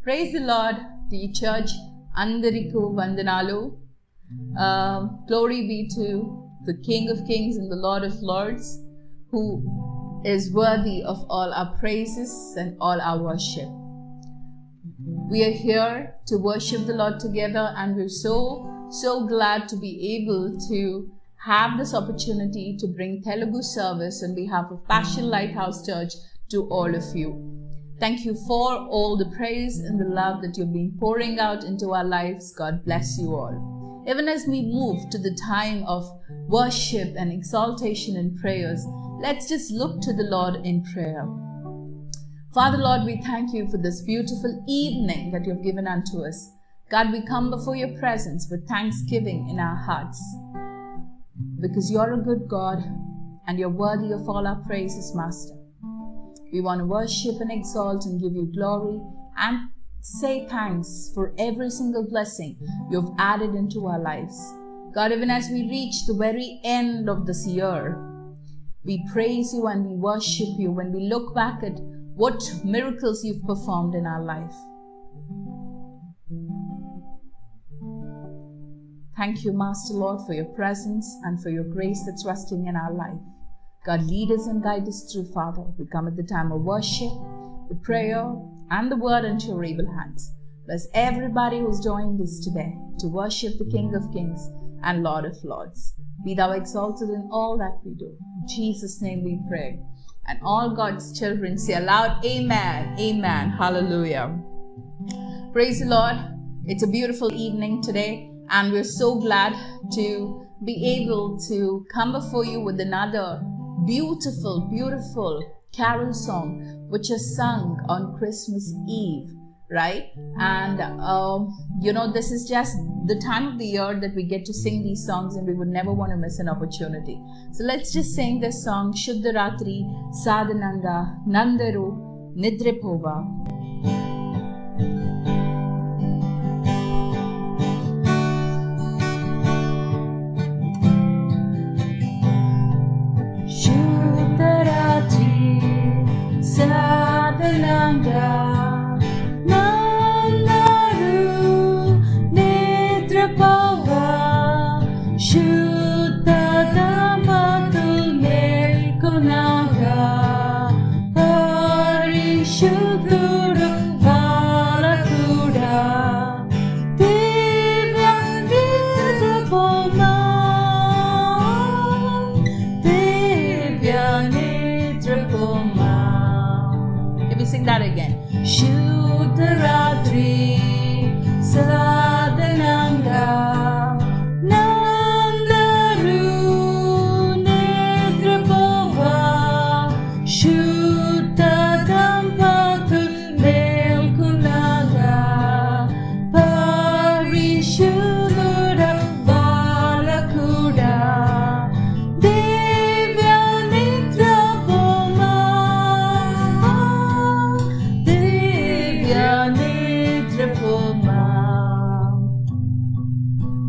Praise the Lord, the church. Andariku Vandanalu. Glory be to the King of Kings and the Lord of Lords, who is worthy of all our praises and all our worship. We are here to worship the Lord together, and we're so glad to be able to have this opportunity to bring Telugu service on behalf of Passion Lighthouse Church to all of you. Thank you for all the praise and the love that you've been pouring out into our lives. God bless you all. Even as we move to the time of worship and exaltation and prayers, let's just look to the Lord in prayer. Father Lord, we thank you for this beautiful evening that you've given unto us. God, we come before your presence with thanksgiving in our hearts, because you're a good God and you're worthy of all our praises, Master. We want to worship and exalt and give you glory and say thanks for every single blessing you've added into our lives. God, even as we reach the very end of this year, we praise you and we worship you when we look back at what miracles you've performed in our life. Thank you, Master Lord, for your presence and for your grace that's resting in our life. God, lead us and guide us through, Father. We come at the time of worship, the prayer, and the word into your able hands. Bless everybody who's joined us today to worship the King of Kings and Lord of Lords. Be thou exalted in all that we do. In Jesus' name we pray. And all God's children say aloud, Amen, Amen, Hallelujah. Praise the Lord. It's a beautiful evening today, and we're so glad to be able to come before you with another beautiful carol song which is sung on Christmas Eve, right? And this is just the time of the year that we get to sing these songs, and we would never want to miss an opportunity. So let's just sing this song, Shuddha Ratri Sadhananga Nandaru Nidrepova. Sadhananga Nandaru Nidrepova Shuddha Damatul Melkunaga Parishuduru Balakuda Divya Nidrepoma Divya Nidrepoma. Sing that again. Shuddha Ratri Sadhananga Nandaru Nidrepova Shuddha Dampatul Melkunaga Parishudura Balakuda Divya Nidrepoma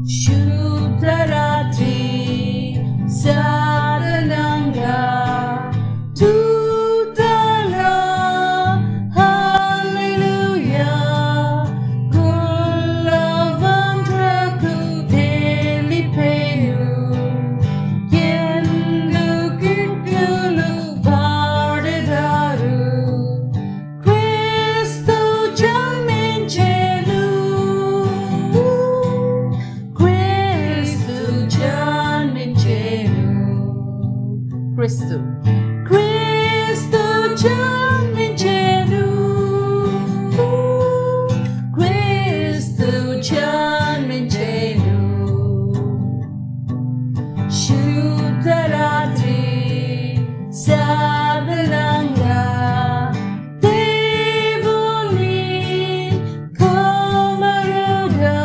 Shuddha Ratri Sadhananga Tutala Hallelujah Kullavandraku Delipenu Yendu Kittulu Padedaru Kristu Janminchenu Kristu Janminchenu Kristu Janminchenu Shuddha Ratri Sadhananga Devuni Komaruga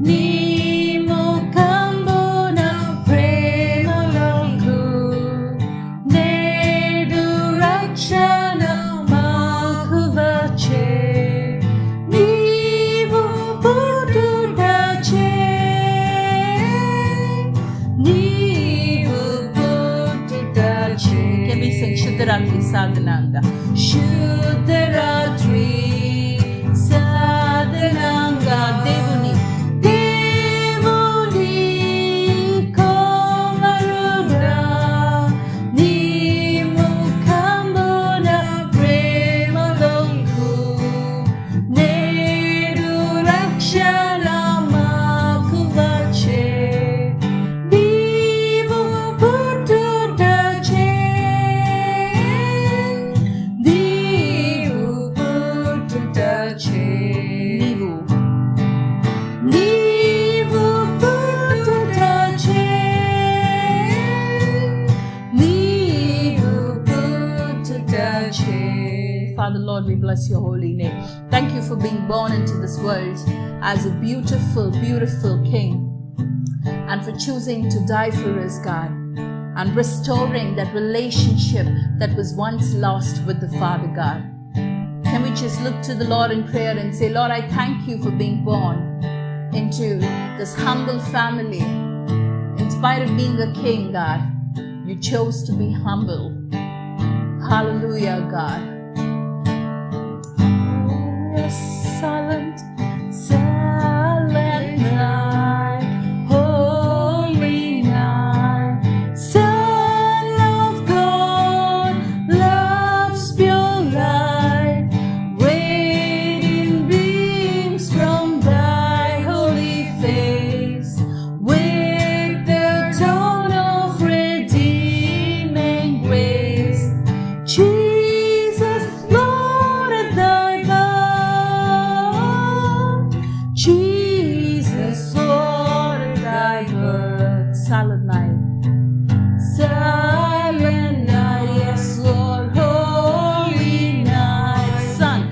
Nimo Kambona Premaloku Nedu Rakshana Makuvache Nivu Buddhache Nivu Buddhache. Can we sing Shuddha Ratri Sadhananga? Shuddha Ratri Father, Lord, we bless your holy name. Thank you for being born into this world as a beautiful, beautiful King, and for choosing to die for us, God, and restoring that relationship that was once lost with the Father, God. Can we just look to the Lord in prayer and say, Lord, I thank you for being born into this humble family. In spite of being a king, God, you chose to be humble. Hallelujah, God. Silent, silent night, holy night, Son of God, love's pure light, radiant beams from thy holy face, with the tone of redeeming grace. Jesus, Lord at thy birth. Jesus, Lord at thy birth. Silent night. Silent night, yes, Lord, holy night. Son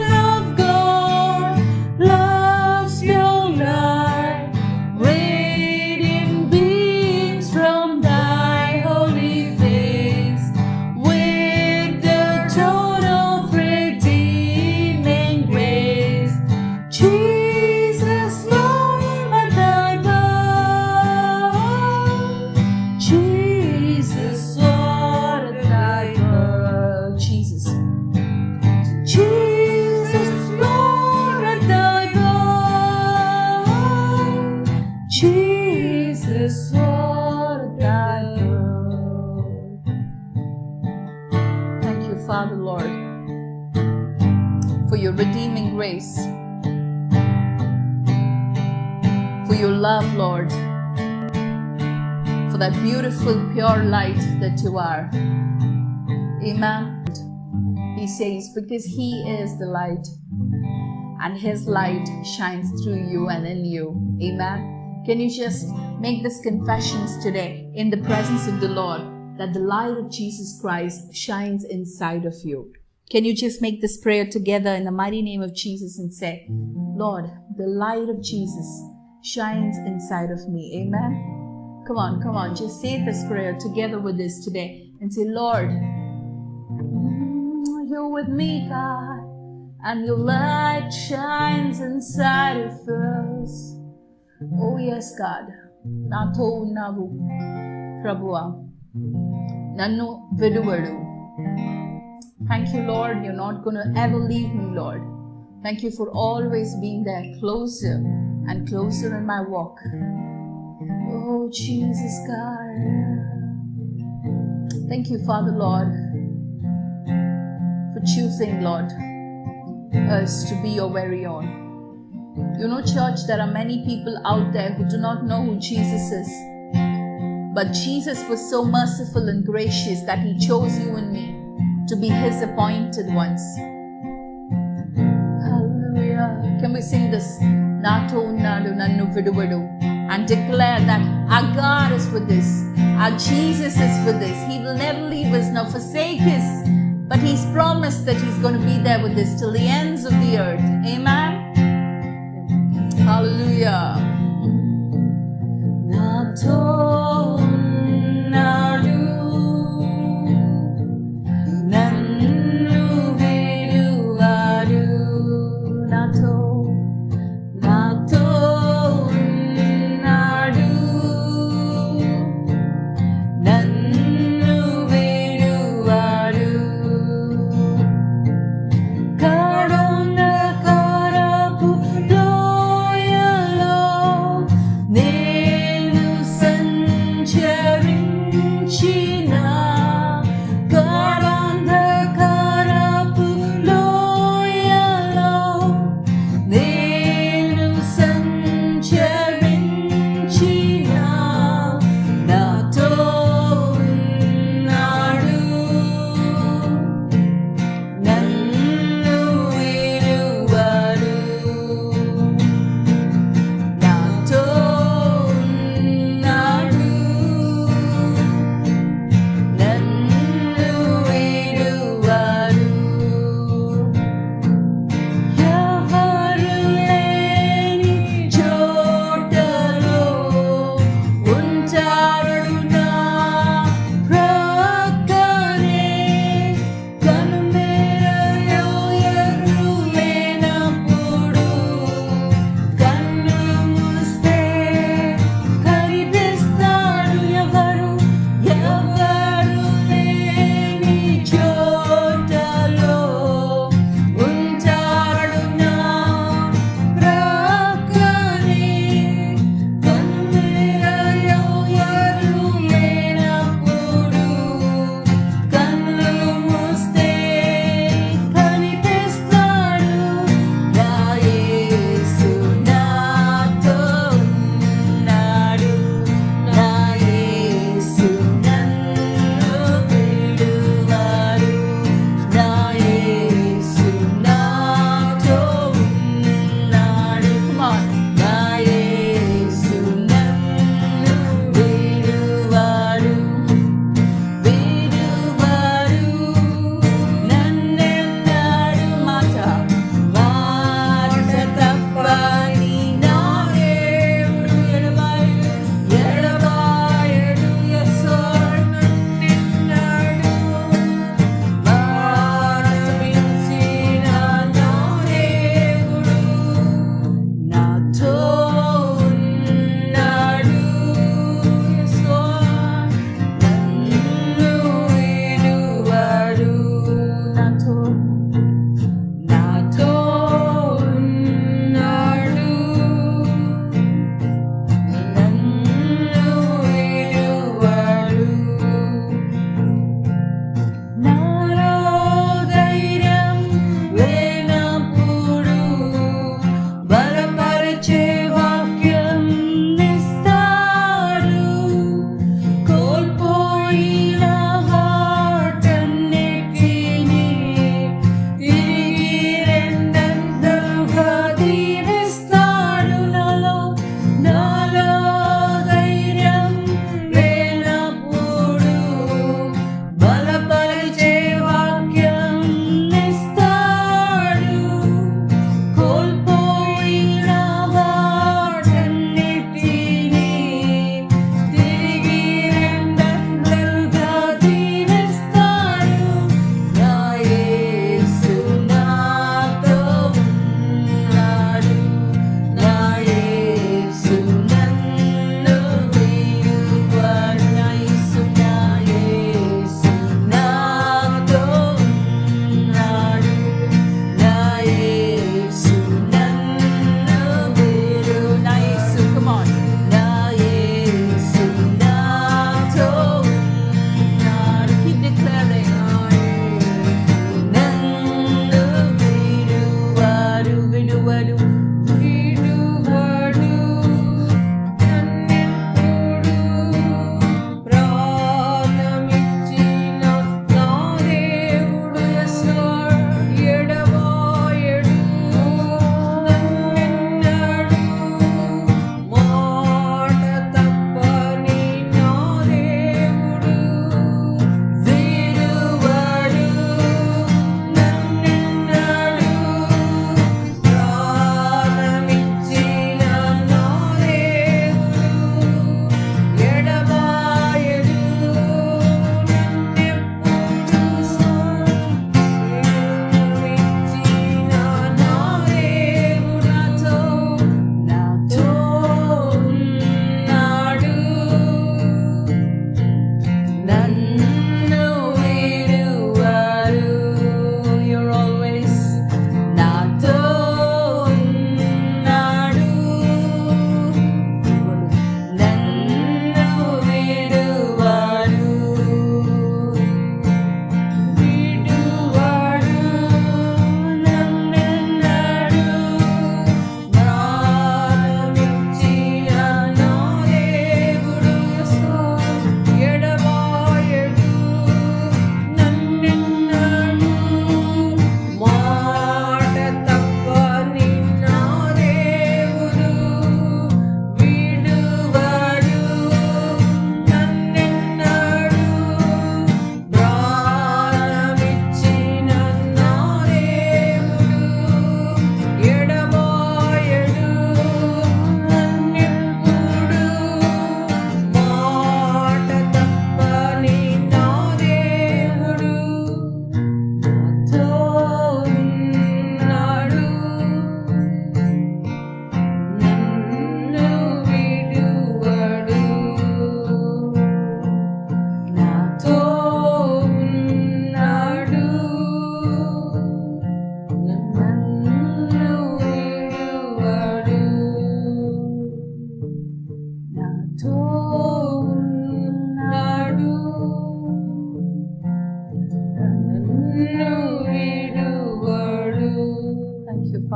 of God, love's pure light, radiant beams from thy holy face, with the tone of redeeming grace. Jesus, Lord at thy birth. Jesus, Lord at thy birth. Jesus. Jesus, Lord at thy birth. Jesus, Lord at thy birth. Thank you, Father, Lord, for your redeeming grace, for your love, Lord, for that beautiful, pure light that you are. Amen. He says, because He is the light, and His light shines through you and in you. Amen. Can you just make this confessions today in the presence of the Lord, that the light of Jesus Christ shines inside of you? Can you just make this prayer together in the mighty name of Jesus and say, Lord, the light of Jesus shines inside of me. Amen. Come on, just say this prayer together with us today and say, Lord, you're with me, God, and your light shines inside of us. Oh yes, God. Nato navu Prabhuva Nannu Viduvadu. Thank you, Lord. You're not going to ever leave me, Lord. Thank you for always being there closer and closer in my walk. Oh, Jesus, God. Thank you, Father, Lord, for choosing, Lord, us to be your very own. You know, church, there are many people out there who do not know who Jesus is. But Jesus was so merciful and gracious that He chose you and me to be His appointed ones. Hallelujah. Can we sing this? Nato nadu nannu viduvadu, and declare that our God is with us. Our Jesus is with us. He will never leave us nor forsake us. But He's promised that He's going to be there with us till the ends of the earth. Amen. Hallelujah. Nato nadu nannu viduvadu. Nato nadu nannu viduvadu. Karuna karapu loyalo nenu san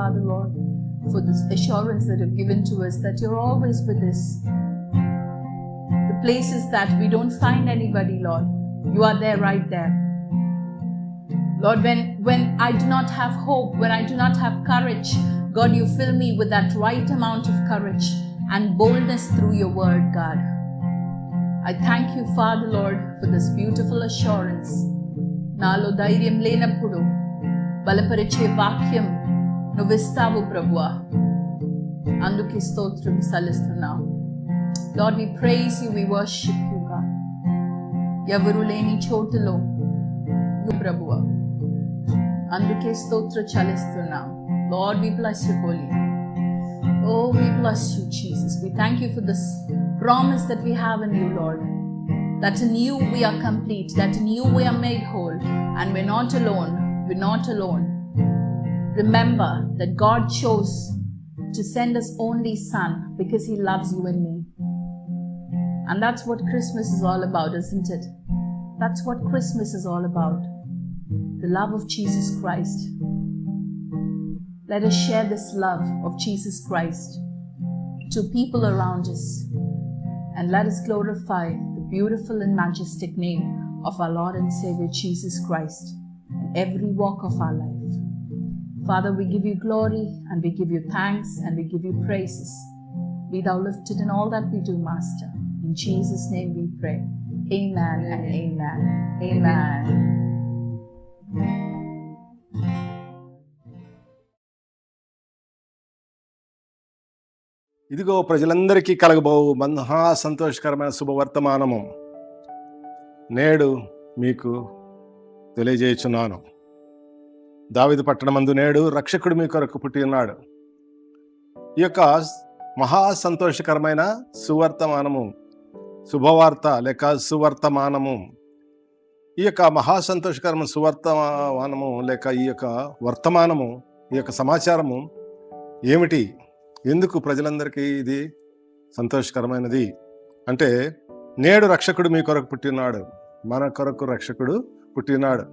Father, Lord, for this assurance that you've given to us that you're always with us. The places that we don't find anybody, Lord, you are there, right there. Lord, when I do not have hope, when I do not have courage, God, you fill me with that right amount of courage and boldness through your word, God. I thank you, Father, Lord, for this beautiful assurance. నాలో ధైర్యం లేనప్పుడు బలపరిచే వాక్యం నువ్విస్తావు ప్రభువా, అందుకే స్తోత్రం చెల్లిస్తున్నాం. Lord, we praise you, we worship you, God. ఎవరు లేని చోటులో నువ్వు ప్రభువా, అందుకే స్తోత్ర చెల్లిస్తున్నాం. Lord, we bless your holy name. Oh, we bless you, Jesus. We thank you for this promise that we have in you, Lord. That in you we are complete, that in you we are made whole, and we're not alone. We're not alone. Remember that God chose to send His only Son because He loves you and me. And that's what Christmas is all about, isn't it? That's what Christmas is all about. The love of Jesus Christ. Let us share this love of Jesus Christ to people around us, and let us glorify the beautiful and majestic name of our Lord and Savior Jesus Christ in every walk of our life. Father, we give you glory and we give you thanks and we give you praises. Be thou lifted in all that we do, Master. In Jesus' name we pray. Amen and amen. Amen. ఇదిగో ప్రజలందరికీ కలగబోవు మహా సంతోషకరమైన శుభవర్తమానము నేడు మీకు తెలియజేయుచున్నాను. దావీదు పట్టణమందు నేడు రక్షకుడు మీ కొరకు పుట్టి ఉన్నాడు. ఈ యొక్క మహా సంతోషకరమైన సువర్తమానము, శుభవార్త లేక సువర్తమానము, ఈ యొక్క మహా సంతోషకరమైన సువర్తమానము లేక ఈ యొక్క వర్తమానము, ఈ యొక్క సమాచారము ఏమిటి? ఎందుకు ప్రజలందరికీ ఇది సంతోషకరమైనది అంటే, నేడు రక్షకుడు మీ కొరకు పుట్టినాడు. మన కొరకు రక్షకుడు పుట్టినాడు.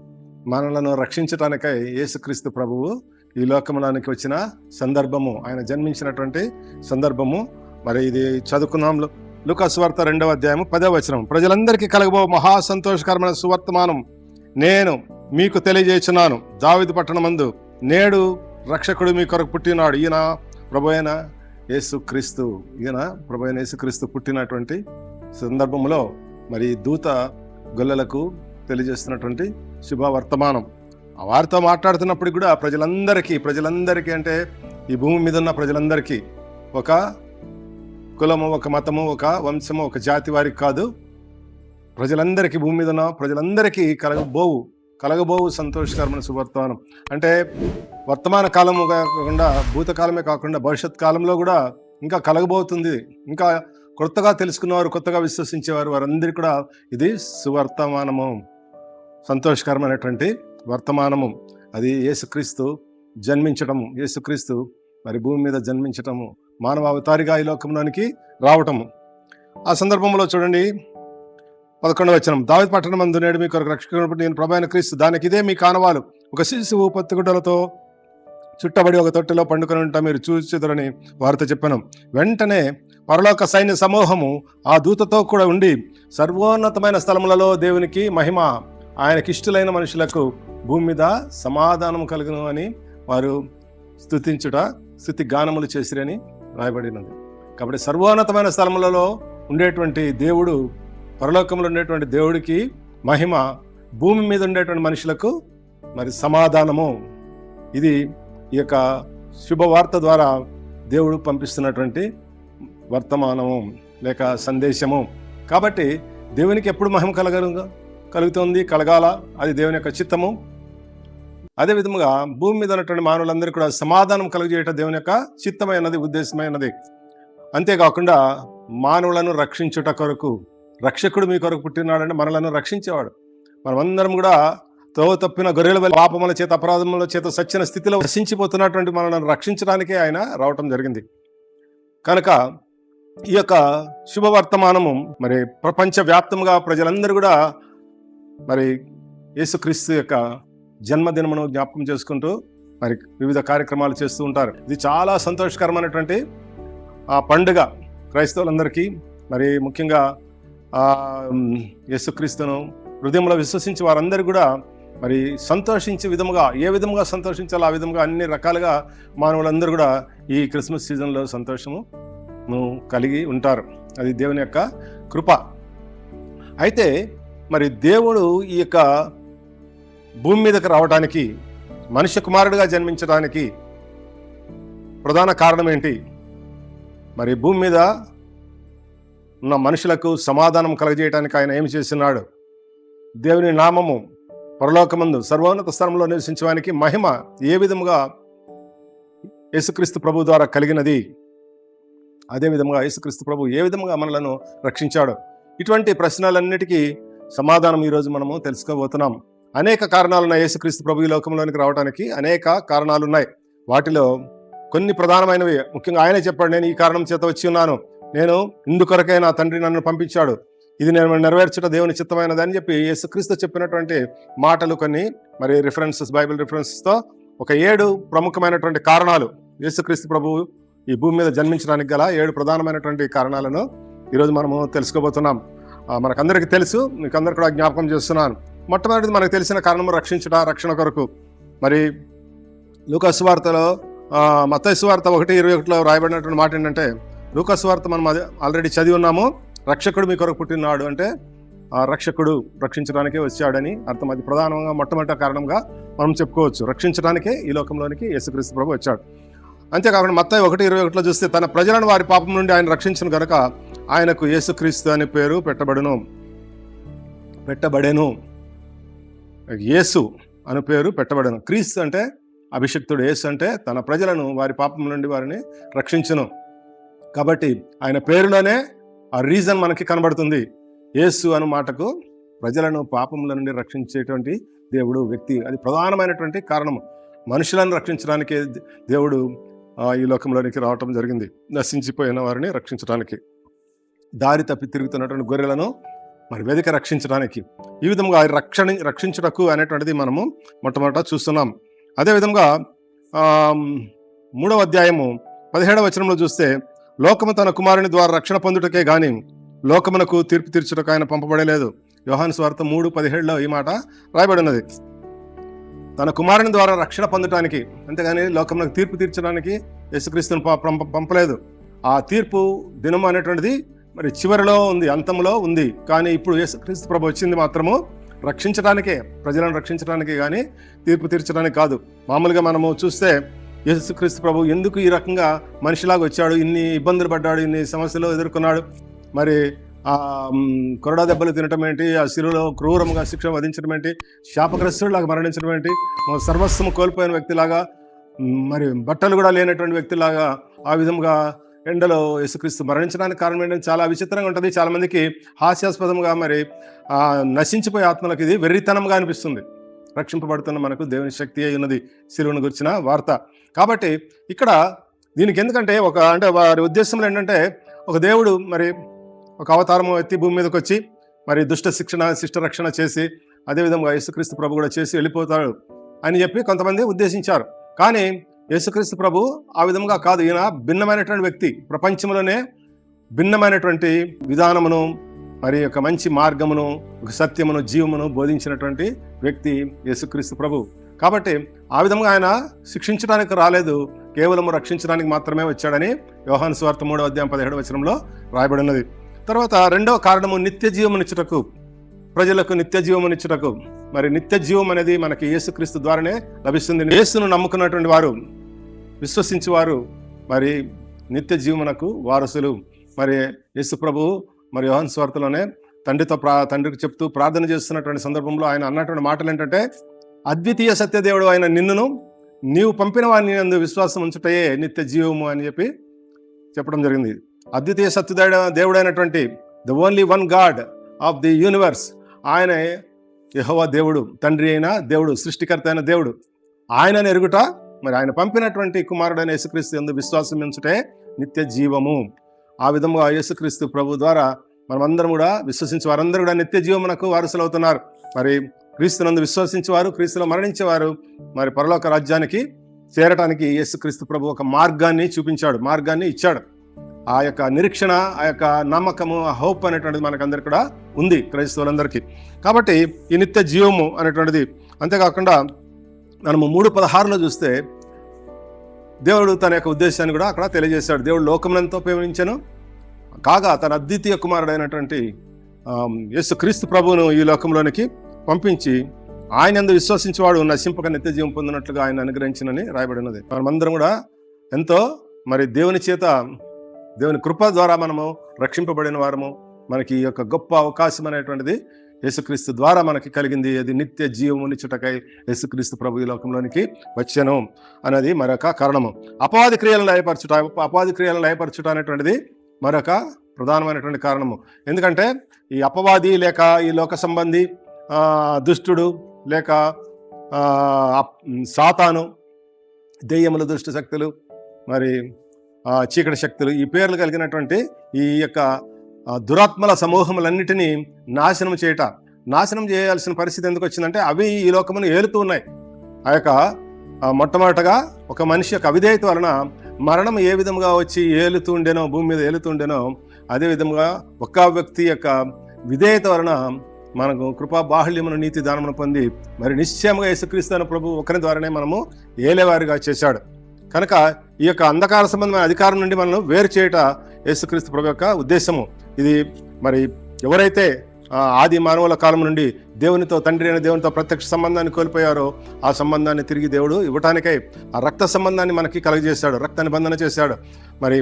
మనలను రక్షించటానికై యేసుక్రీస్తు ప్రభువు ఈ లోకమునానికి వచ్చిన సందర్భము, ఆయన జన్మించినటువంటి సందర్భము. మరి ఇది చదువుకున్నాం. లూకా సువార్త 2వ అధ్యాయము 10వ వచనం. ప్రజలందరికీ కలగబో మహా సంతోషకరమైన సువర్తమానం నేను మీకు తెలియజేస్తున్నాను. దావీదు పట్టణమందు నేడు రక్షకుడు మీ కొరకు పుట్టినాడు. ఈయన ప్రభు అయిన యేసుక్రీస్తు. ఈయన ప్రభు అయిన యేసుక్రీస్తు పుట్టినటువంటి సందర్భంలో మరి దూత గొల్లలకు తెలియజేస్తున్నటువంటి శుభవర్తమానం. ఆ వారితో మాట్లాడుతున్నప్పుడు కూడా ప్రజలందరికీ అంటే ఈ భూమి మీద ఉన్న ప్రజలందరికీ, ఒక కులము, ఒక మతము, ఒక వంశము, ఒక జాతి వారికి కాదు, ప్రజలందరికీ, భూమి మీద ఉన్న ప్రజలందరికీ కలగబోవు సంతోషకరమైన శుభవర్తమానం. అంటే వర్తమాన కాలము కాకుండా, భూతకాలమే కాకుండా భవిష్యత్ కాలంలో కూడా ఇంకా కలగబోతుంది. ఇంకా కొత్తగా తెలుసుకున్నవారు, కొత్తగా విశ్వసించేవారు, వారందరికీ కూడా ఇది సువర్తమానము, సంతోషకరమైనటువంటి వర్తమానము. అది యేసుక్రీస్తు జన్మించటము, యేసుక్రీస్తు మరి భూమి మీద జన్మించటము, మానవ అవతారిగా ఈ లోకంలోనికి రావటము. ఆ సందర్భంలో చూడండి 11వ వచనం. దావీదు పట్టణమందు నేడు మీ కొరకు రక్షకుడు నేను ప్రభు అయిన క్రీస్తు, దానికి ఇదే మీ కానవాలు, ఒక శిశువు పొత్తిగుడ్డలతో చుట్టబడి ఒక తొట్టెలో పండుకొని ఉంటా మీరు చూచుదురని వారితో చెప్పాను. వెంటనే పరలోక సైన్య సమూహము ఆ దూతతో కూడా ఉండి, సర్వోన్నతమైన స్థలములలో దేవునికి మహిమ, ఆయనకిష్టులైన మనుషులకు భూమి మీద సమాధానం కలుగును అని వారు స్తుతి గానములు చేసిరని రాయబడినది. కాబట్టి సర్వోన్నతమైన స్థలములలో ఉండేటువంటి దేవుడు, పరలోకంలో ఉండేటువంటి దేవుడికి మహిమ, భూమి మీద ఉండేటువంటి మనుషులకు మరి సమాధానము. ఇది ఈ యొక్క శుభవార్త ద్వారా దేవుడు పంపిస్తున్నటువంటి వర్తమానము లేక సందేశము. కాబట్టి దేవునికి ఎప్పుడు మహిమ కలగాల, అది దేవుని యొక్క చిత్తము. అదే విధముగా భూమి మీద ఉన్నటువంటి మానవులందరికీ కూడా సమాధానం కలుగజేయటం దేవుని యొక్క చిత్తమైనది, ఉద్దేశమైనది. అంతేకాకుండా మానవులను రక్షించుట కొరకు రక్షకుడు మీ కొరకు పుట్టినాడంటే మనలను రక్షించేవాడు. మనమందరం కూడా తప్పిన గొర్రెల పాపముల చేత, అపరాధముల చేత సచ్చిన స్థితిలో నశించిపోతున్నటువంటి మనల్ని రక్షించడానికే ఆయన రావటం జరిగింది. కనుక ఈ యొక్క శుభవర్తమానము మరి ప్రపంచవ్యాప్తంగా ప్రజలందరూ కూడా మరి యేసుక్రీస్తు యొక్క జన్మదినమును జ్ఞాపకం చేసుకుంటూ మరి వివిధ కార్యక్రమాలు చేస్తూ ఉంటారు. ఇది చాలా సంతోషకరమైనటువంటి పండుగ క్రైస్తవులందరికీ. మరి ముఖ్యంగా యేసుక్రీస్తును హృదయంలో విశ్వసించి వారందరూ కూడా మరి సంతోషించే విధముగా, ఏ విధముగా సంతోషించాలో ఆ విధముగా అన్ని రకాలుగా మానవులందరూ కూడా ఈ క్రిస్మస్ సీజన్లో సంతోషము కలిగి ఉంటారు. అది దేవుని యొక్క కృప. అయితే మరి దేవుడు ఈ యొక్క భూమి మీదకి రావడానికి, మనుష్య కుమారుడిగా జన్మించడానికి ప్రధాన కారణం ఏంటి? మరి భూమి మీద ఉన్న మనుషులకు సమాధానం కలగజేయడానికి ఆయన ఏమి చేస్తున్నాడు? దేవుని నామము పరలోకమందు సర్వోన్నత స్థలంలో నివసించడానికి మహిమ ఏ విధముగా యేసుక్రీస్తు ప్రభు ద్వారా కలిగినది, అదే విధముగా యేసుక్రీస్తు ప్రభు ఏ విధముగా మనలను రక్షించాడు? ఇటువంటి ప్రశ్నలన్నిటికీ సమాధానం ఈరోజు మనము తెలుసుకోబోతున్నాం. అనేక కారణాలు ఉన్నాయి యేసుక్రీస్తు ప్రభు ఈ లోకంలోనికి రావడానికి. అనేక కారణాలు ఉన్నాయి. వాటిలో కొన్ని ప్రధానమైనవి, ముఖ్యంగా ఆయనే చెప్పాడు, నేను ఈ కారణం చేత వచ్చి ఉన్నాను, నేను ఇందుకొరకే నా తండ్రి నన్ను పంపించాడు, ఇది నేను నెరవేర్చడం దేవుని చిత్తమైనది అని చెప్పి యేసుక్రీస్తు చెప్పినటువంటి మాటలు కొన్ని మరి రిఫరెన్సెస్, బైబిల్ రిఫరెన్సెస్తో ఒక 7 ప్రముఖమైనటువంటి కారణాలు, యేసుక్రీస్తు ప్రభువు ఈ భూమి మీద జన్మించడానికి గల 7 ప్రధానమైనటువంటి కారణాలను ఈరోజు మనము తెలుసుకోబోతున్నాం. మనకందరికీ తెలుసు, మీకు అందరు కూడా జ్ఞాపకం చేస్తున్నాను. మొట్టమొదటిది మనకు తెలిసిన కారణం రక్షణ కొరకు. మరి లూకా సువార్తలో మత్తయి సువార్త 1:21లో రాయబడినటువంటి మాట ఏంటంటే, లూకా సువార్త మనం ఆల్రెడీ చదివి ఉన్నాము. రక్షకుడు మీ కొరకు పుట్టినాడు అంటే ఆ రక్షకుడు రక్షించడానికే వచ్చాడని అర్థం. అది ప్రధానంగా మొట్టమొదటి కారణంగా మనం చెప్పుకోవచ్చు. రక్షించడానికే ఈ లోకంలోనికి యేసుక్రీస్తు ప్రభు వచ్చాడు. అంతేకాకుండా మత్తయి 1:21లో చూస్తే, తన ప్రజలను వారి పాపం నుండి ఆయన రక్షించిన గనుక ఆయనకు యేసుక్రీస్తు అనే పేరు పెట్టబడెను. యేసు అనే పేరు పెట్టబడెను. క్రీస్తు అంటే అభిషిక్తుడు, యేసు అంటే తన ప్రజలను వారి పాపం నుండి వారిని రక్షించును. కాబట్టి ఆయన పేరులోనే ఆ రీజన్ మనకి కనబడుతుంది. యేసు అను మాటకు ప్రజలను పాపముల నుండి రక్షించేటువంటి దేవుడు, వ్యక్తి, అది ప్రధానమైనటువంటి కారణము. మనుషులను రక్షించడానికి దేవుడు ఈ లోకంలోనికి రావటం జరిగింది. నశించిపోయిన వారిని రక్షించడానికి, దారి తప్పి తిరుగుతున్నటువంటి గొర్రెలను మరి వెదిక రక్షించడానికి, ఈ విధంగా రక్షించుటకు అనేటువంటిది మనము మొట్టమొదట చూస్తున్నాం. అదేవిధంగా 3వ అధ్యాయము 17వ వచనంలో చూస్తే, లోకము తన కుమారుని ద్వారా రక్షణ పొందుటకే గాని లోకమునకు తీర్పు తీర్చుటకు ఆయన పంపబడలేదు. యోహాను సువార్త 3:17లో ఈ మాట రాయబడినది. తన కుమారుని ద్వారా రక్షణ పొందటానికి, అంతేగాని లోకమునకు తీర్పు తీర్చడానికి యేసుక్రీస్తును పంపలేదు. ఆ తీర్పు దినం అనేటువంటిది మరి చివరిలో ఉంది, అంతంలో ఉంది. కానీ ఇప్పుడు యేసుక్రీస్తు ప్రభు వచ్చింది మాత్రము రక్షించడానికే, ప్రజలను రక్షించడానికే కానీ తీర్పు తీర్చడానికి కాదు. మామూలుగా మనము చూస్తే యేసుక్రీస్తు ప్రభు ఎందుకు ఈ రకంగా మనిషిలాగా వచ్చాడు, ఇన్ని ఇబ్బందులు పడ్డాడు, ఇన్ని సమస్యలు ఎదుర్కొన్నాడు, మరి కొరడా దెబ్బలు తినటం ఏంటి, ఆ శిలువలో క్రూరంగా శిక్ష వధించడం ఏంటి, శాపగ్రస్తుడిలాగా మరణించడం ఏంటి, సర్వస్వం కోల్పోయిన వ్యక్తిలాగా, మరి బట్టలు కూడా లేనటువంటి వ్యక్తిలాగా ఆ విధంగా ఎండలో యేసుక్రీస్తు మరణించడానికి కారణం ఏంటంటే చాలా విచిత్రంగా ఉంటుంది. చాలామందికి హాస్యాస్పదంగా, మరి నశించిపోయే ఆత్మలకు ఇది వెర్రితనంగా అనిపిస్తుంది. రక్షింపబడుతున్న మనకు దేవుని శక్తి అయి ఉన్నది శిలువను గురించిన వార్త. కాబట్టి ఇక్కడ దీనికి ఎందుకంటే అంటే వారి ఉద్దేశంలో ఏంటంటే, ఒక దేవుడు మరి ఒక అవతారము ఎత్తి భూమి మీదకి వచ్చి మరి శిష్ట రక్షణ చేసి, అదేవిధంగా యేసుక్రీస్తు ప్రభు కూడా చేసి వెళ్ళిపోతాడు అని చెప్పి కొంతమంది ఉద్దేశించారు. కానీ యేసుక్రీస్తు ప్రభు ఆ విధంగా కాదు. ఈయన భిన్నమైనటువంటి వ్యక్తి, ప్రపంచంలోనే భిన్నమైనటువంటి విధానమును, మరి ఒక మంచి మార్గమును, ఒక సత్యమును, జీవమును బోధించినటువంటి వ్యక్తి యేసుక్రీస్తు ప్రభు. కాబట్టి ఆ విధంగా ఆయన శిక్షించడానికి రాలేదు, కేవలం రక్షించడానికి మాత్రమే వచ్చాడని యోహాను సువార్త 3వ అధ్యాయం 17వ వచనంలో రాయబడినది. తర్వాత 2వ కారణము నిత్య జీవమునిచ్చుటకు, ప్రజలకు నిత్య జీవమునిచ్చుటకు. మరి నిత్య జీవం అనేది మనకి యేసుక్రీస్తు ద్వారానే లభిస్తుంది. యేసును నమ్ముకున్నటువంటి వారు, విశ్వసించేవారు మరి నిత్య జీవమునకు వారసులు. మరి యేసు ప్రభు మరి యోహాను సువార్తలోనే తండ్రికి చెప్తూ ప్రార్థన చేస్తున్నటువంటి సందర్భంలో ఆయన అన్నటువంటి మాటలు ఏంటంటే, అద్వితీయ సత్యదేవుడు ఆయన నిన్నును నీవు పంపిన వారిని నందు విశ్వాసం ఉంచుటయే నిత్య జీవము అని చెప్పి చెప్పడం జరిగింది. అద్వితీయ దేవుడైనటువంటి the only one god of the universe, ఆయన యెహోవా దేవుడు, తండ్రి అయిన దేవుడు, సృష్టికర్త అయిన దేవుడు, ఆయనను ఎరుగుట, మరి ఆయన పంపినటువంటి కుమారుడైన యేసుక్రీస్తు యందు విశ్వాసం ఉంచుటే నిత్య జీవము. ఆ విధంగా యేసుక్రీస్తు ప్రభు ద్వారా మనమందరం కూడా విశ్వసించే వారందరూ కూడా నిత్య జీవమునకు వారసులు అవుతున్నారు. మరి క్రీస్తునందు విశ్వసించేవారు, క్రీస్తులో మరణించేవారు మరి పరలోక రాజ్యానికి చేరటానికి యేసుక్రీస్తు ప్రభు ఒక మార్గాన్ని చూపించాడు, మార్గాన్ని ఇచ్చాడు. ఆ యొక్క నిరీక్షణ, ఆ యొక్క నమ్మకము, ఆ హోప్ అనేటువంటిది మనకందరికి కూడా ఉంది, క్రైస్తవులందరికీ. కాబట్టి ఈ నిత్య జీవము అనేటువంటిది, అంతేకాకుండా మనము 3:16 చూస్తే దేవుడు తన యొక్క ఉద్దేశాన్ని కూడా అక్కడ తెలియజేశాడు. దేవుడు లోకమునంతో ప్రేమించెను కాగా తన అద్వితీయ కుమారుడైనటువంటి యేసుక్రీస్తు ప్రభువును ఈ లోకంలోనికి పంపించి ఆయన యందు విశ్వసించేవాడు నశింపక నిత్య జీవం పొందినట్లుగా ఆయన అనుగ్రహించినని రాయబడినది. మనమందరం కూడా ఎంతో మరి దేవుని చేత, దేవుని కృప ద్వారా మనము రక్షింపబడిన వారము. మనకి ఈ యొక్క గొప్ప అవకాశం అనేటువంటిది యేసుక్రీస్తు ద్వారా మనకి కలిగింది. అది నిత్య జీవమునిచ్చుటకై యేసుక్రీస్తు ప్రభు ఈ లోకంలోనికి వచ్చాను అనేది మరొక కారణము. అపవాది క్రియలను లయపరచుట అనేటువంటిది మరొక ప్రధానమైనటువంటి కారణము. ఎందుకంటే ఈ అపవాది లేక ఈ లోక సంబంధి దుష్టుడు లేక సాతాను, దెయ్యములు, దుష్ట శక్తులు, మరి చీకటి శక్తులు, ఈ పేర్లు కలిగినటువంటి ఈ యొక్క దురాత్మల సమూహములన్నిటినీ నాశనం చేయాల్సిన పరిస్థితి ఎందుకు వచ్చిందంటే అవి ఈ లోకమును ఏలుతూ ఉన్నాయి. ఆ యొక్క మొట్టమొదటగా ఒక మనిషి యొక్క అవిధేయత వలన మరణం ఏ విధంగా వచ్చి ఏలుతుండేనో, భూమి మీద ఏలుతుండేనో, అదే విధంగా ఒక్క వ్యక్తి యొక్క విధేయత వలన మనకు కృపా బాహుళ్యమును, నీతి దానమును పొంది మరి నిశ్చయముగా యేసుక్రీస్తు అనే ప్రభు ఒకరి ద్వారానే మనము ఏలేవారిగా చేశాడు. కనుక ఈ యొక్క అంధకార సంబంధమైన అధికారం నుండి మనల్ని వేరు చేయట యేసుక్రీస్తు ప్రభు యొక్క ఉద్దేశము. ఇది మరి ఎవరైతే ఆది మానవుల కాలం నుండి దేవునితో, తండ్రి అయిన దేవునితో ప్రత్యక్ష సంబంధాన్ని కోల్పోయారో ఆ సంబంధాన్ని తిరిగి దేవుడు ఇవ్వటానికై ఆ రక్త సంబంధాన్ని మనకి కలుగజేశాడు, రక్త నిబంధన చేశాడు. మరి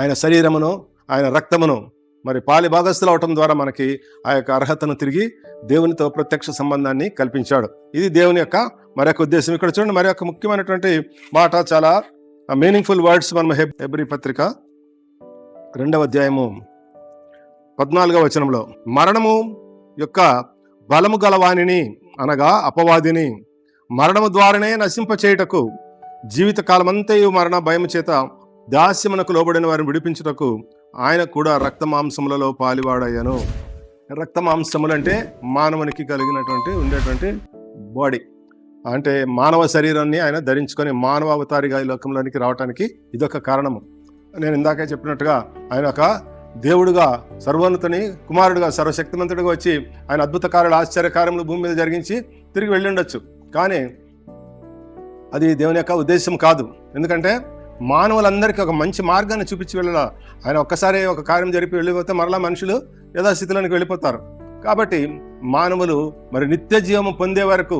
ఆయన శరీరమును, ఆయన రక్తమును మరి పాలి భాగస్థులు అవటం ద్వారా మనకి ఆ యొక్క అర్హతను తిరిగి దేవునితో ప్రత్యక్ష సంబంధాన్ని కల్పించాడు. ఇది దేవుని యొక్క మరొక ఉద్దేశం. ఇక్కడ చూడండి, మరి యొక్క ముఖ్యమైనటువంటి మాట, చాలా మీనింగ్ఫుల్ వర్డ్స్ మనం హెబ్రీ పత్రిక 2వ అధ్యాయము 14వ వచనంలో, మరణము యొక్క బలము గలవానిని అనగా అపవాదిని మరణము ద్వారానే నశింపచేయుటకు జీవితకాలమంతయు మరణ భయము చేత దాస్యమునకు లోబడిన వారిని విడిపించుటకు ఆయన కూడా రక్త మాంసములలో పాలివాడయ్యను. రక్త మాంసములు అంటే మానవునికి ఉండేటువంటి బాడీ, అంటే మానవ శరీరాన్ని ఆయన ధరించుకొని మానవ అవతారిగా ఈ లోకంలోనికి రావడానికి ఇదొక కారణము. నేను ఇందాకే చెప్పినట్టుగా ఆయన ఒక దేవుడుగా, సర్వోన్నతుని కుమారుడుగా, సర్వశక్తిమంతుడిగా వచ్చి ఆయన అద్భుత కార్యాలు, ఆశ్చర్యకార్యములు భూమి మీద జరిగించి తిరిగి వెళ్ళి ఉండొచ్చు. కానీ అది దేవుని యొక్క ఉద్దేశం కాదు. ఎందుకంటే మానవులందరికీ ఒక మంచి మార్గాన్ని చూపించి వెళ్ళాల. ఆయన ఒక్కసారి ఒక కార్యం జరిపి వెళ్ళిపోతే మరలా మనుషులు యథాస్థితిలోనికి వెళ్ళిపోతారు. కాబట్టి మానవులు మరి నిత్య జీవము పొందే వరకు,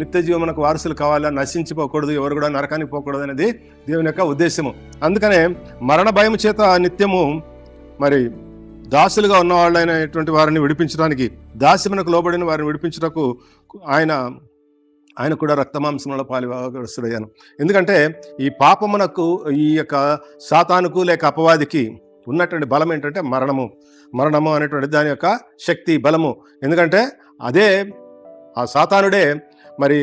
నిత్య జీవమునకు వారసులు కావాలా, నశించిపోకూడదు, ఎవరు కూడా నరకానికి పోకూడదు అనేది దేవుని యొక్క ఉద్దేశము. అందుకనే మరణ భయం చేత నిత్యము మరి దాసులుగా ఉన్న వాళ్ళైనటువంటి వారిని విడిపించడానికి, దాస్యమునకు లోబడిన వారిని విడిపించడానికి ఆయన కూడా రక్తమాంసంలో పాలిభాగస్తుడయ్యాను. ఎందుకంటే ఈ పాపమునకు, ఈ యొక్క సాతానుకు లేక అపవాదికి ఉన్నటువంటి బలం ఏంటంటే మరణము అనేటువంటి దాని యొక్క శక్తి, బలము. ఎందుకంటే అదే ఆ సాతానుడే మరి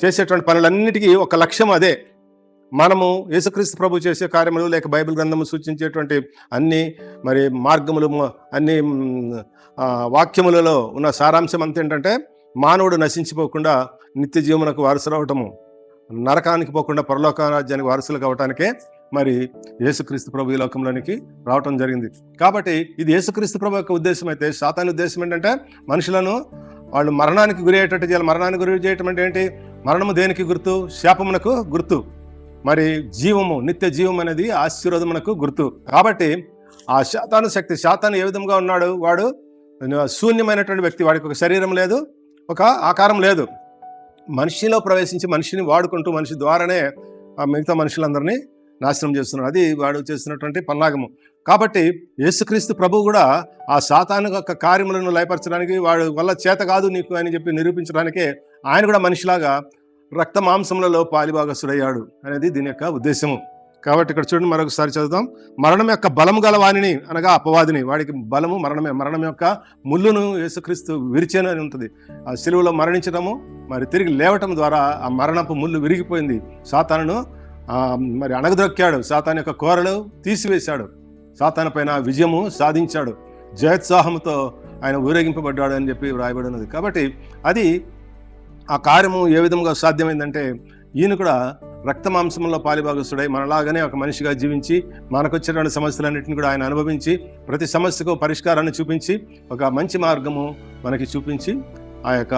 చేసేటువంటి పనులన్నిటికీ ఒక లక్ష్యం అదే. మనము యేసుక్రీస్తు ప్రభు చేసే కార్యములు లేక బైబిల్ గ్రంథము సూచించేటువంటి అన్ని మరి మార్గములు, అన్ని వాక్యములలో ఉన్న సారాంశం అంత ఏంటంటే మానవుడు నశించిపోకుండా నిత్య జీవమునకు వారసులు అవటము, నరకానికి పోకుండా పరలోక రాజ్యానికి వారసులు కావటానికే మరి యేసుక్రీస్తు ప్రభు ఈ లోకంలోనికి రావటం జరిగింది. కాబట్టి ఇది యేసుక్రీస్తు ప్రభు యొక్క ఉద్దేశం అయితే, సాతాను ఉద్దేశం ఏంటంటే మనుషులను వాళ్ళు మరణానికి గురి అయ్యేటట్టు చేయాలి. మరణానికి గురి చేయటం అంటే ఏంటి? మరణము దేనికి గుర్తు? శాపమునకు గుర్తు. మరి జీవము, నిత్య జీవం అనేది ఆశీర్వాదమునకు గుర్తు. కాబట్టి ఆ శాతాను శక్తి, శాతాను ఏ విధంగా ఉన్నాడు? వాడు శూన్యమైనటువంటి వ్యక్తి, వాడికి ఒక శరీరం లేదు, ఒక ఆకారం లేదు. మనిషిలో ప్రవేశించి మనిషిని వాడుకుంటూ మనిషి ద్వారానే మిగతా మనుషులందరినీ నాశనం చేస్తున్నాడు. అది వాడు చేస్తున్నటువంటి పన్నాగము. కాబట్టి యేసుక్రీస్తు ప్రభు కూడా ఆ సాతాను యొక్క కార్యములను లయపరచడానికి, వాడు వల్ల చేత కాదు నీకు అని చెప్పి నిరూపించడానికే ఆయన కూడా మనిషిలాగా రక్త మాంసములలో పాలిభాగస్తుడయ్యాడు అనేది దీని యొక్క ఉద్దేశము. కాబట్టి ఇక్కడ చూడండి, మరొకసారి చదువుదాం. మరణం యొక్క బలము గల వాణిని అనగా అపవాదిని, వాడికి బలము మరణమే. మరణం యొక్క ముళ్ళును యేసుక్రీస్తు విరిచేను అని ఉంటుంది. ఆ సిలువలో మరణించడము, మరి తిరిగి లేవటం ద్వారా ఆ మరణపు ముళ్ళు విరిగిపోయింది. సాతానును మరి అణగదొక్కాడు, సాతాను యొక్క కోరలు తీసివేశాడు, సాతాను పైన విజయము సాధించాడు, జయోత్సాహంతో ఆయన ఊరేగింపబడ్డాడు అని చెప్పి వ్రాయబడి ఉన్నది. కాబట్టి అది ఆ కార్యము ఏ విధంగా సాధ్యమైందంటే ఈయన కూడా రక్త మాంసంలో పాలిభాగస్తుడై మనలాగానే ఒక మనిషిగా జీవించి మనకు వచ్చేటువంటి సమస్యలన్నింటినీ కూడా ఆయన అనుభవించి ప్రతి సమస్యకు పరిష్కారాన్ని చూపించి ఒక మంచి మార్గము మనకి చూపించి ఆ యొక్క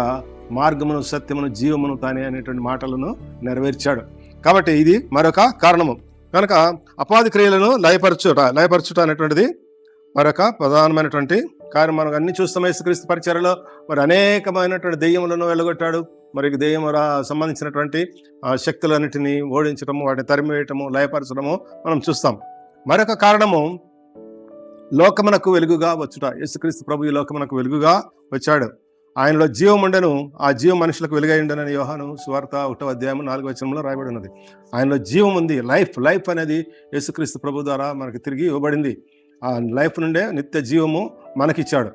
మార్గమును, సత్యమును, జీవమును తానే అనేటువంటి మాటలను నెరవేర్చాడు. కాబట్టి ఇది మరొక కారణము. కనుక అపవాది క్రియలను లయపరచుట అనేటువంటిది మరొక ప్రధానమైనటువంటి కార్యం. మనం అన్ని చూస్తాం. యేసుక్రీస్తు పరిచర్యలో మరి అనేకమైనటువంటి దెయ్యములను వెళ్ళగొట్టాడు. మరి దెయ్యము సంబంధించినటువంటి శక్తులన్నిటినీ ఓడించడము, వాటిని తరిమివేయటము, లయపరచడము మనం చూస్తాం. మరొక కారణము లోకమునకు వెలుగుగా వచ్చుట. యేసుక్రీస్తు ప్రభు ఈ లోకమునకు వెలుగుగా వచ్చాడు. ఆయనలో జీవం ఉండెను, ఆ జీవం మనుషులకు వెలుగై ఉండెనని యోహాను సువార్త 1వ అధ్యాయం 4వ వచనంలో రాయబడి ఉన్నది. ఆయనలో జీవం ఉంది. లైఫ్ అనేది యేసుక్రీస్తు ప్రభు ద్వారా మనకి తిరిగి ఇవ్వబడింది. ఆ లైఫ్ నుండే నిత్య జీవము మనకిచ్చాడు.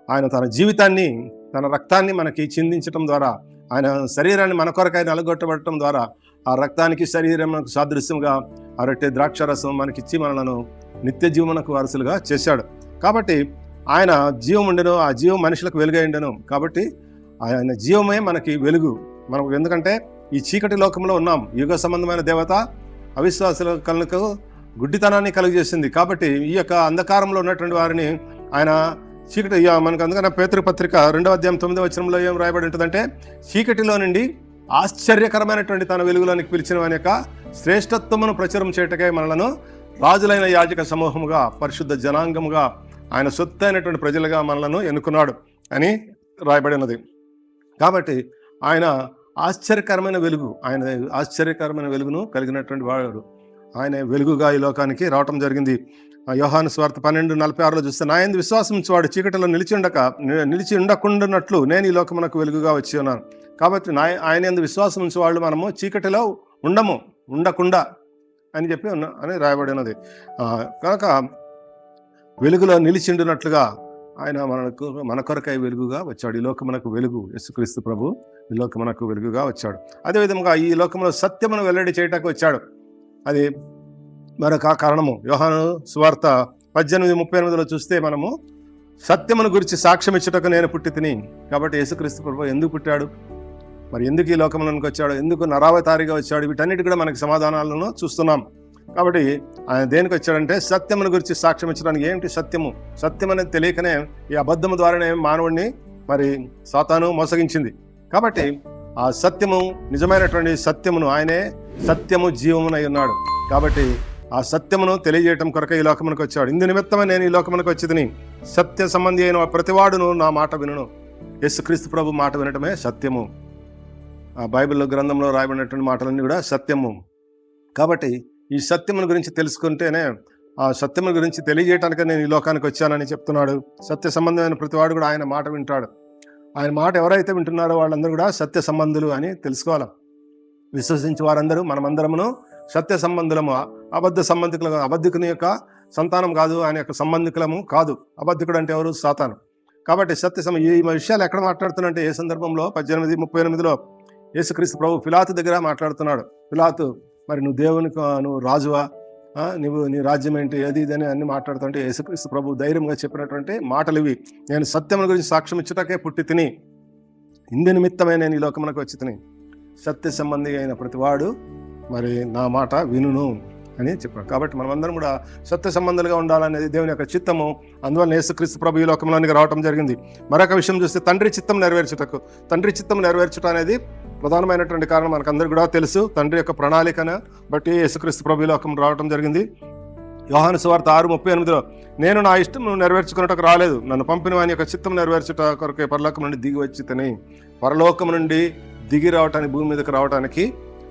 ఆయన తన జీవితాన్ని, తన రక్తాన్ని మనకి చిందించడం ద్వారా, ఆయన శరీరాన్ని మన కొరకై నలగొట్టబడటం ద్వారా ఆ రక్తానికి శరీరమునకు సాదృశ్యంగా అరటే ద్రాక్షరసం మనకిచ్చి మనలను నిత్య జీవమునకు వారసులుగా చేశాడు. కాబట్టి ఆయన జీవం ఉండెను, ఆ జీవం మనుషులకు వెలుగై ఉండెను. కాబట్టి ఆయన జీవమే మనకి వెలుగు. మనకు ఎందుకంటే ఈ చీకటి లోకంలో ఉన్నాం. యుగ సంబంధమైన దేవత అవిశ్వాసులకు గుడ్డితనాన్ని కలుగజేసింది. కాబట్టి ఈ యొక్క అంధకారంలో ఉన్నటువంటి వారిని ఆయన చీకటి, మనకు అందుకని పేతురు పత్రిక 2వ అధ్యాయం 9వ వచనంలో ఏం రాయబడి ఉంటుందంటే, చీకటిలో నుండి ఆశ్చర్యకరమైనటువంటి తన వెలుగులోనికి పిలిచిన వాని యొక్క శ్రేష్టత్వమును ప్రచురం చేయటకై మనలను రాజులైన యాజక సమూహముగా, పరిశుద్ధ జనాంగముగా, ఆయన సొత్తు అయినటువంటి ప్రజలుగా మనలను ఎన్నుకున్నాడు అని రాయబడి ఉన్నది. కాబట్టి ఆయన ఆశ్చర్యకరమైన వెలుగు, ఆయన ఆశ్చర్యకరమైన వెలుగును కలిగినటువంటి వాడు. ఆయన వెలుగుగా ఈ లోకానికి రావటం జరిగింది. యోహాను సువార్త 12:46లో చూస్తే, నా యందు విశ్వాసం ఉంచువాడు చీకటిలో నిలిచి ఉండకుండానట్లు నేను ఈ లోకమునకు వెలుగుగా వచ్చి ఉన్నాను. కాబట్టి ఆయన యందు విశ్వాసం ఉంచేవాళ్ళు మనము చీకటిలో ఉండకుండా అని చెప్పి అని రాయబడి ఉన్నది. కనుక వెలుగులో నిలిచిండునట్లుగా ఆయన మన కొరకై వెలుగుగా వచ్చాడు. ఈ లోకమునకు వెలుగు యేసుక్రీస్తు ప్రభు ఈ లోకమునకు వెలుగుగా వచ్చాడు. అదేవిధంగా ఈ లోకంలో సత్యమును వెల్లడి చేయటానికి వచ్చాడు. అది మరొక కారణము. యోహాను సువార్త 18:38లో చూస్తే మనము సత్యమును గురించి సాక్ష్యం ఇచ్చుటకు నేను పుట్టి తిని. కాబట్టి యేసుక్రీస్తు ప్రభు ఎందుకు పుట్టాడు, మరి ఎందుకు ఈ లోకంలోనికి వచ్చాడు, ఎందుకు నరావతారిగా వచ్చాడు, వీటన్నిటి కూడా మనకి సమాధానాలను చూస్తున్నాం. కాబట్టి ఆయన దేనికి వచ్చాడంటే సత్యమును గురించి సాక్ష్యం ఇచ్చడానికి. ఏమిటి సత్యము? సత్యం అనేది తెలియకనే ఈ అబద్ధము ద్వారానే మానవుడిని మరి సాతాను మోసగించింది. కాబట్టి ఆ సత్యము, నిజమైనటువంటి సత్యమును, ఆయనే సత్యము జీవమునై ఉన్నాడు. కాబట్టి ఆ సత్యమును తెలియజేయటం కొరకు ఈ లోకమునకు వచ్చాడు. ఇందు నిమిత్తమే నేను ఈ లోకమునకు వచ్చేదని, సత్య సంబంధి అయిన ప్రతివాడును నా మాట వినును. యేసుక్రీస్తు ప్రభు మాట వినటమే సత్యము. ఆ బైబిల్లో గ్రంథంలో రాయబడినటువంటి మాటలన్నీ కూడా సత్యము. కాబట్టి ఈ సత్యమును గురించి తెలుసుకుంటేనే, ఆ సత్యముల గురించి తెలియజేయటానికి నేను ఈ లోకానికి వచ్చానని చెప్తున్నాడు. సత్య సంబంధమైన ప్రతివాడు కూడా ఆయన మాట వింటాడు. ఆయన మాట ఎవరైతే వింటున్నారో వాళ్ళందరూ కూడా సత్య సంబంధులు అని తెలుసుకోవాలి. విశ్వసించి వారందరూ, మనమందరమును సత్య సంబంధులము. అబద్ధ సంబంధికులు, అబద్ధికుని యొక్క సంతానం కాదు, ఆయన యొక్క సంబంధికులము కాదు. అబద్ధికుడు అంటే ఎవరు? సాతాను. కాబట్టి ఈ విషయాలు ఎక్కడ మాట్లాడుతున్నంటే, ఏ సందర్భంలో 18:38లో యేసుక్రీస్తు ప్రభు పిలాతు దగ్గర మాట్లాడుతున్నాడు. పిలాతు, మరి నువ్వు రాజువా, నీ రాజ్యం ఏంటి, అది ఇదని అన్ని మాట్లాడుతుంటే యేసుక్రీస్తు ప్రభు ధైర్యంగా చెప్పినటువంటి మాటలు ఇవి. నేను సత్యముల గురించి సాక్ష్యం ఇచ్చుటకే పుట్టి తిని, ఇందు నిమిత్తమే నేను ఈ లోకమునకు వచ్చి తిని, సత్య సంబంధి అయిన ప్రతివాడు మరి నా మాట వినును అని చెప్పాడు. కాబట్టి మనమందరం కూడా సత్య సంబంధాలుగా ఉండాలనేది దేవుని యొక్క చిత్తము. అందువల్ల యేసుక్రీస్తు ప్రభు ఈ లోకంలోనికి రావడం జరిగింది. మరొక విషయం చూస్తే తండ్రి చిత్తం నెరవేర్చుటకు. తండ్రి చిత్తం నెరవేర్చుట అనేది ప్రధానమైనటువంటి కారణం మనకందరికీ కూడా తెలుసు. తండ్రి యొక్క ప్రణాళికను బట్టి యేసుక్రీస్తు ప్రభు ఈ లోకం రావడం జరిగింది. యోహాను సువార్త 6:38లో, నేను నా ఇష్టం నెరవేర్చుకున్నట్టుకు రాలేదు, నన్ను పంపిన వాని యొక్క చిత్తం నెరవేర్చుట కొరకే పరలోకం నుండి దిగి వచ్చి తిని. పరలోకం నుండి దిగి రావటానికి, భూమి మీదకి రావటానికి,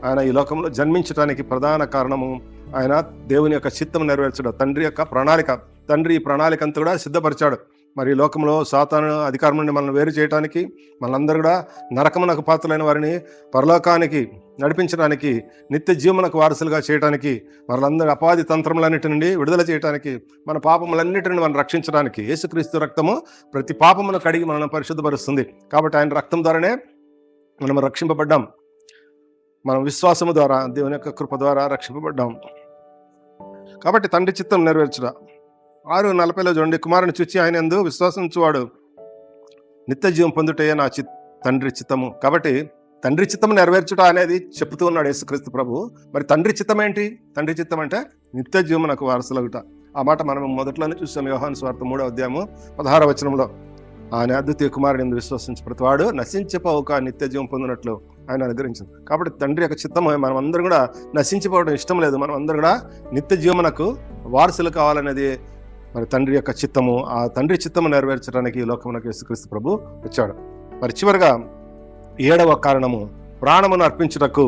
ఆయన ఈ లోకంలో జన్మించడానికి ప్రధాన కారణము ఆయన దేవుని యొక్క చిత్తం నెరవేర్చడం. తండ్రి యొక్క ప్రణాళిక. తండ్రి ఈ ప్రణాళిక అంతా కూడా సిద్ధపరిచాడు. మరి ఈ లోకంలో సాతాను అధికారం నుండి మనల్ని వేరు చేయడానికి, మనందరూ కూడా నరకమునకు పాత్రులైన వారిని పరలోకానికి నడిపించడానికి, నిత్య జీవమునకు వారసులుగా చేయడానికి, వాళ్ళందరూ అపాధి తంత్రములన్నిటి నుండి విడుదల చేయడానికి, మన పాపములన్నిటిని మనం రక్షించడానికి యేసుక్రీస్తు రక్తము ప్రతి పాపమును కడిగి మనల్ని పరిశుద్ధపరుస్తుంది. కాబట్టి ఆయన రక్తం ద్వారానే మనం రక్షింపబడ్డాం. మనం విశ్వాసము ద్వారా, దేవుని యొక్క కృప ద్వారా రక్షింపబడ్డాం. కాబట్టి తండ్రి చిత్తం నెరవేర్చుట. 6:40లో చూడండి, కుమారుని చూచి ఆయన యందు విశ్వాసం ఉంచువాడు నిత్య జీవం పొందుటయే నా తండ్రి చిత్తము. కాబట్టి తండ్రి చిత్తం నెరవేర్చుట అనేది చెప్తూ ఉన్నాడు యేసుక్రీస్తు ప్రభు. మరి తండ్రి చిత్తం ఏంటి? తండ్రి చిత్తం అంటే నిత్య జీవమునకు వారసులగుట. ఆ మాట మనం మొదట్లోనే చూసాం. యోహాను సువార్త 3వ అధ్యాయము 16వ వచనంలో, ఆయన అద్వితీయ కుమారుని యందు విశ్వసించి ప్రతివాడు నశించిపోక నిత్య జీవం పొందినట్లు ఆయన అనుగ్రహించింది. కాబట్టి తండ్రి యొక్క చిత్తం మనం అందరం కూడా నశించిపోవడం ఇష్టం లేదు. మనం అందరం కూడా నిత్య జీవమునకు వారసులు కావాలనేది మరి తండ్రి యొక్క చిత్తము. ఆ తండ్రి చిత్తము నెరవేర్చడానికి ఈ లోకమునకు యేసుక్రీస్తు ప్రభు వచ్చాడు. మరి చివరిగా 7వ కారణము, ప్రాణమును అర్పించుటకు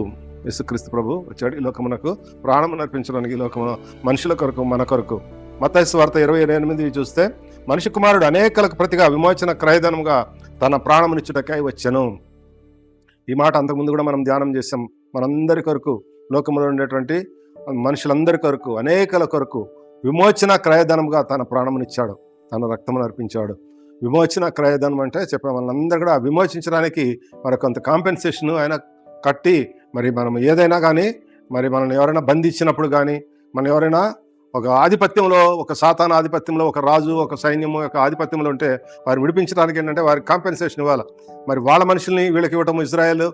యేసుక్రీస్తు ప్రభు వచ్చాడు ఈ లోకమునకు. ప్రాణమును అర్పించడానికి ఈ లోకమున మనుషుల కొరకు, మన కొరకు. మత్తయి సువార్త 20:28 చూస్తే, మనిషి కుమారుడు అనేకలకు ప్రతిగా విమోచన క్రయధనముగా తన ప్రాణమునిచ్చుటకై వచ్చెను. ఈ మాట అంతకుముందు కూడా మనం ధ్యానం చేసాం. మనందరి కొరకు, లోకంలో ఉండేటువంటి మనుషులందరి కొరకు, అనేకల కొరకు విమోచన క్రయధనముగా తన ప్రాణమునిచ్చాడు, తన రక్తమును అర్పించాడు. విమోచన క్రయధనం అంటే చెప్పాం, మనందరూ కూడా విమోచించడానికి మరి కొంత కాంపెన్సేషన్ ఆయన కట్టి, మరి మనం ఏదైనా కానీ, మరి మనల్ని ఎవరైనా బంధించినప్పుడు కానీ, మనం ఎవరైనా ఒక ఆధిపత్యంలో, ఒక సాతాను ఆధిపత్యంలో, ఒక రాజు, ఒక సైన్యము యొక్క ఆధిపత్యంలో ఉంటే వారిని విడిపించడానికి ఏంటంటే వారికి కాంపెన్సేషన్ ఇవ్వాలి. మరి వాళ్ళ మనుషుల్ని వీళ్ళకి ఇవ్వటం ఇజ్రాయెల్,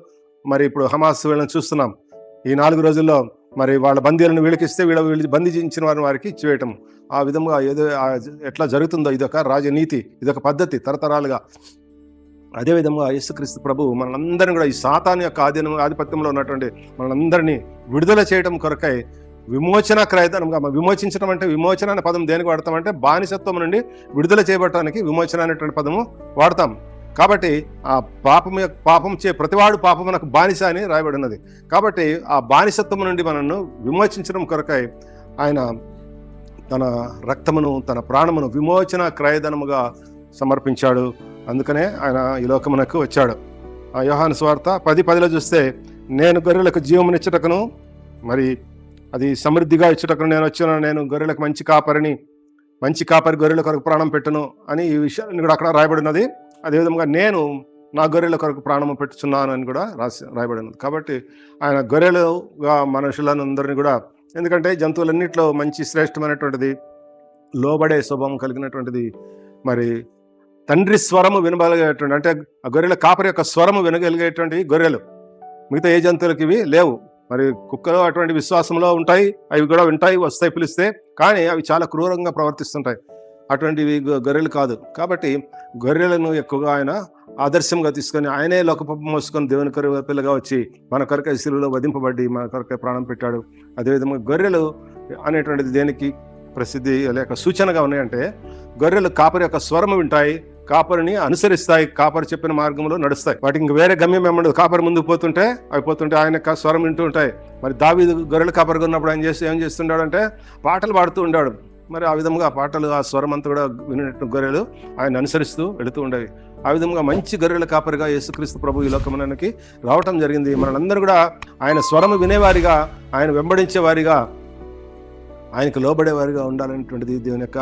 మరి ఇప్పుడు హమాస్ వీళ్ళని చూస్తున్నాం. ఈ 4 రోజుల్లో మరి వాళ్ళ బందీలను వీళ్ళకిస్తే వీళ్ళు బంధించిన వారిని వారికి ఇచ్చివేయటం. ఆ విధంగా ఏదో ఎట్లా జరుగుతుందో ఇదొక రాజనీతి, ఇదొక పద్ధతి తరతరాలుగా. అదేవిధంగా యేసుక్రీస్తు ప్రభు మనందరినీ కూడా ఈ సాతాను యొక్క ఆధిపత్యంలో ఉన్నటువంటి మనందరినీ విడుదల చేయడం కొరకై విమోచన క్రయధనంగా, విమోచించడం అంటే, విమోచన అనే పదం దేనికి వాడతామంటే బానిసత్వం నుండి విడుదల చేయబడటానికి విమోచన అనేటువంటి పదము వాడతాం. కాబట్టి ఆ పాపం చే ప్రతివాడు పాపమునకు బానిస అని రాయబడి ఉన్నది. కాబట్టి ఆ బానిసత్వం నుండి మనను విమోచించడం కొరకై ఆయన తన రక్తమును, తన ప్రాణమును విమోచన క్రయధనముగా సమర్పించాడు. అందుకనే ఆయన ఈ లోకమునకు వచ్చాడు. ఆ యోహాను సువార్త 10:10 చూస్తే, నేను గొర్రెలకు జీవమునిచ్చుటకును, మరి అది సమృద్ధిగా ఇచ్చుటకును నేను వచ్చాను, నేను గొర్రెలకు మంచి కాపరి గొర్రెల కొరకు ప్రాణం పెట్టును అని ఈ విషయాన్ని కూడా అక్కడ రాయబడినది. అదేవిధంగా నేను నా గొర్రెల కొరకు ప్రాణము పెట్టుచున్నాను అని కూడా రాయబడినది. కాబట్టి ఆయన గొర్రెలుగా మనుషులను అందరినీ కూడా, ఎందుకంటే జంతువులన్నింటిలో మంచి శ్రేష్టమైనటువంటిది, లోబడే స్వభావం కలిగినటువంటిది, మరి తండ్రి స్వరము వినగలిగేటువంటి, అంటే ఆ గొర్రెల కాపరి యొక్క స్వరము వినగలిగేటువంటి గొర్రెలు. మిగతా ఏ జంతువులకి ఇవి లేవు. మరి కుక్కలు అటువంటి విశ్వాసంలో ఉంటాయి, అవి కూడా వింటాయి, వస్తాయి పిలిస్తే, కానీ అవి చాలా క్రూరంగా ప్రవర్తిస్తుంటాయి. అటువంటివి గొర్రెలు కాదు. కాబట్టి గొర్రెలను ఎక్కువగా ఆయన ఆదర్శంగా తీసుకొని ఆయనే లోకపాపం మోసుకొని దేవుని కొరకు పిల్లగా వచ్చి మన కొరకై శిలువలో వధింపబడి మన కొరకై ప్రాణం పెట్టాడు. అదేవిధంగా గొర్రెలు అనేటువంటిది దేనికి ప్రసిద్ధి లేక సూచనగా ఉన్నాయంటే, గొర్రెలు కాపరి యొక్క స్వరము వింటాయి, కాపరిని అనుసరిస్తాయి, కాపరి చెప్పిన మార్గంలో నడుస్తాయి. వాటికి ఇంక వేరే గమ్యం ఏమండదు. కాపరి ముందుకు పోతుంటే ఆయన యొక్క స్వరం వింటూ ఉంటాయి. మరి దావీదు గొర్రెల కాపరిగా ఉన్నప్పుడు ఆయన ఏం చేస్తుండాడు అంటే పాటలు పాడుతూ ఉండాడు. మరి ఆ విధంగా పాటలు, ఆ స్వరం అంతా కూడా వినట్టు గొర్రెలు ఆయన అనుసరిస్తూ వెళుతూ ఉండేవి. ఆ విధంగా మంచి గొర్రెల కాపరిగా యేసుక్రీస్తు ప్రభు ఈ లోకమునకి రావటం జరిగింది. మనందరూ కూడా ఆయన స్వరము వినేవారిగా, ఆయన వెంబడించేవారిగా, ఆయనకు లోబడేవారిగా ఉండాలనేటువంటిది దేవుని యొక్క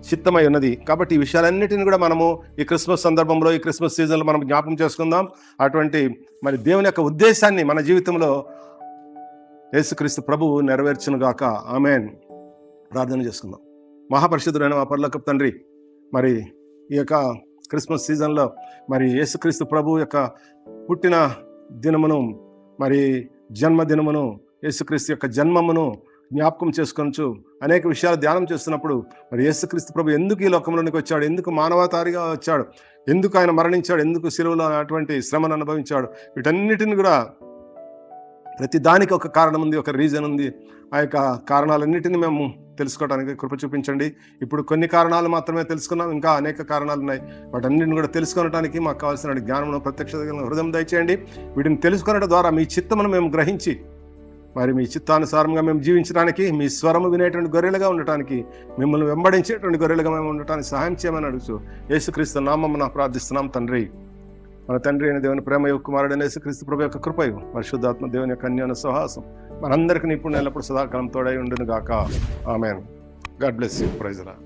చిత్తమై ఉన్నది. కాబట్టి ఈ విషయాలన్నిటిని కూడా మనము ఈ క్రిస్మస్ సందర్భంలో, ఈ క్రిస్మస్ సీజన్లో మనం జ్ఞాపకం చేసుకుందాం. అటువంటి మరి దేవుని యొక్క ఉద్దేశాన్ని మన జీవితంలో యేసుక్రీస్తు ప్రభువు నెరవేర్చునుగాక. ఆమేన్. ప్రార్థన చేసుకుందాం. మహాపరిశుద్ధుడైన మా పరలోకపు తండ్రి, మరి ఈ యొక్క క్రిస్మస్ సీజన్లో మరి యేసుక్రీస్తు ప్రభు యొక్క పుట్టిన దినమును, మరి జన్మదినమును, యేసుక్రీస్తు యొక్క జన్మమును జ్ఞాపకం చేసుకొనచ్చు అనేక విషయాలు ధ్యానం చేస్తున్నప్పుడు, మరి యేసుక్రీస్తు ప్రభు ఎందుకు ఈ లోకంలోనికి వచ్చాడు, ఎందుకు మానవతారిగా వచ్చాడు, ఎందుకు ఆయన మరణించాడు, ఎందుకు సిలువలో అటువంటి శ్రమను అనుభవించాడు, వీటన్నిటిని కూడా ప్రతి దానికి ఒక కారణం ఉంది, ఒక రీజన్ ఉంది. ఆ యొక్క కారణాలన్నిటిని మేము తెలుసుకోవడానికి కృప చూపించండి. ఇప్పుడు కొన్ని కారణాలు మాత్రమే తెలుసుకున్నాం, ఇంకా అనేక కారణాలు ఉన్నాయి. వాటన్నిటిని కూడా తెలుసుకోవడానికి మాకు కావాల్సిన జ్ఞానమును, ప్రత్యక్షత హృదయం దయచేయండి. వీటిని తెలుసుకోవడం ద్వారా మీ చిత్తమును మేము గ్రహించి, మరి మీ చిత్తానుసారంగా మేము జీవించడానికి, మీ స్వరము వినేటువంటి గొర్రెలుగా ఉండటానికి, మిమ్మల్ని వెంబడించేటువంటి గొర్రెలుగా మేము ఉండటానికి సహాయం చేయమని అడుగుతూ యేసుక్రీస్తు నామమున ప్రార్థిస్తున్నాం తండ్రి. మన తండ్రి అయిన దేవుని ప్రేమ, కుమారుడైన యేసుక్రీస్తు ప్రభు యొక్క కృపయు, పరిశుద్ధాత్మ దేవుని యొక్క అన్యోన్య సహవాసం మనందరికీ ఇప్పుడు ఎల్లప్పుడు సదాకాలం తోడై ఉండును గాక. Amen. God bless you. Praise the lord.